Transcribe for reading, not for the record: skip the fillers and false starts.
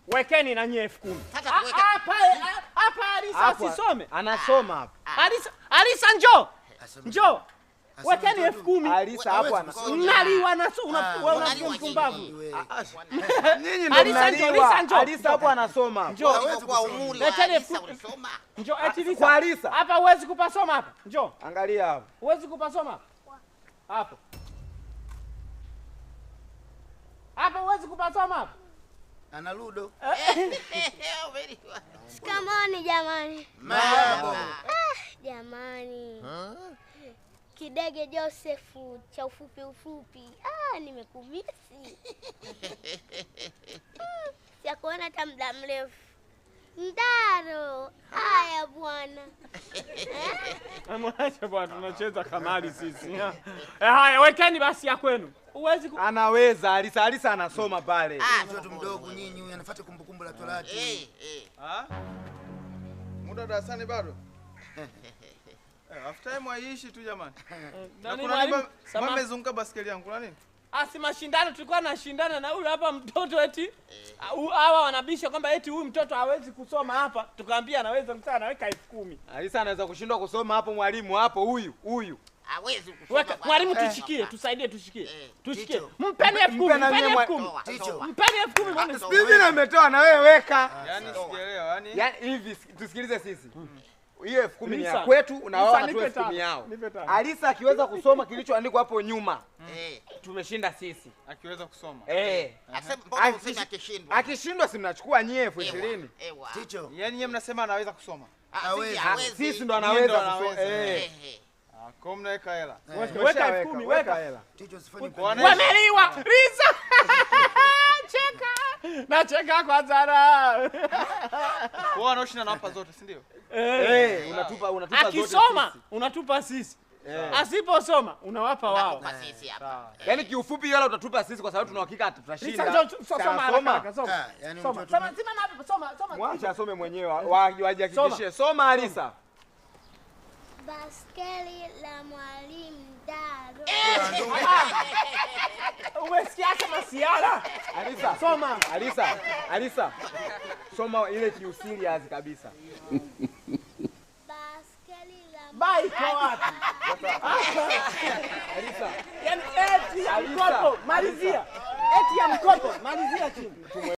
Wekeni na nyie 10,000. Hapa Alisa asisome. Anasoma hapa. Alisa njoo. Njoo. Wekeni 10,000. Alisa hapo Naliwa na unafikia mpumbavu. Nyinyi ndio mnaliwa. Alisa hapo anasoma. Njoo. Kwa umuri. Leteni 10,000. Njoo eti Kwa Alisa. Hapa huwezi kupasoma hapa. Njoo. Angalia hapo. Huwezi kupasoma hapa. Hapo. Hapa huwezi kupasoma hapa. Ana ludo. Shikamoni jamani. Marahaba. Jamani. Kidege Josefu cha ufupi. Nimekumisi. Sijakuona hata muda mrefu. Ndaro. Haya bwana. Mwache bwana, tunacheza kamari sisi. Haya, wekeni basi ya kwenu. Huwezi Anaweza. Alisa anasoma pale. Mtoto mdogo nyinyi huyu anafuata kumbukumbu la Torati. Muda darasani bado? After time haiishi tu jamani. Nani Kuna nini mwalimu? mmezunguka baskeli yangu kuna nini? Si mashindano tulikuwa nashindana na huyu hapa mtoto eti hawa wanabisha kwamba eti huyu mtoto hawezi kusoma hapa. Tukamwambia anaweza, mtaa anaweka 10,000. Alisa anaweza kushindwa kusoma hapo mwalimu hapo huyu. Hawezi kusoma. Mwalimu tushikie, tusaidie tushikie. Ticho. Mpeni 10,000. Ticho. Mpeni 10,000. Bibi na umetoa na wewe weka. Yaani sijaelewa, Yaani hivi tusikilize sisi. Hiyo 10,000 ni ya Lisa. kwetu na wao Lisa, wanatoa nipe 10,000 yao. nipe tano. Alisa akiweza kusoma kilichoandikwa hapo nyuma, tumeshinda sisi. akiweza kusoma. Asema mbona useme akishindwa? Akishindwa si mnachukua nyie 20,000. Ticho. Yaani nyinyi mnasema anaweza kusoma. Sisi ndo anaweza kusoma. Kwa mnaweka hela. Weka 10,000, weka hela. Ticho usifanye Wameliwa. Lisa. Cheka. Na cheka kwa zara. Wao wanaoshinda na hapa zote, si ndio? Unatupa zote. Akisoma unatupa sisi. Asiposoma unawapa wao. Yaani kiufupi yala utatupa sisi kwa sababu tuna uhakika tutashinda. Soma haraka, soma. yani Soma. mtoto Simama hapo, soma. Mwacha asome mwenyewe, wajihakikishie. Soma Alisa. Baskeli la mwalimu Ndaro. Umesikia kama siara? Alisa, Soma. Alisa. Soma ile kiuserious kabisa. Baskeli la Bai kwa wapi? Alisa. Yaani eti ya mkopo, malizia. Eti ya mkopo, malizia chini.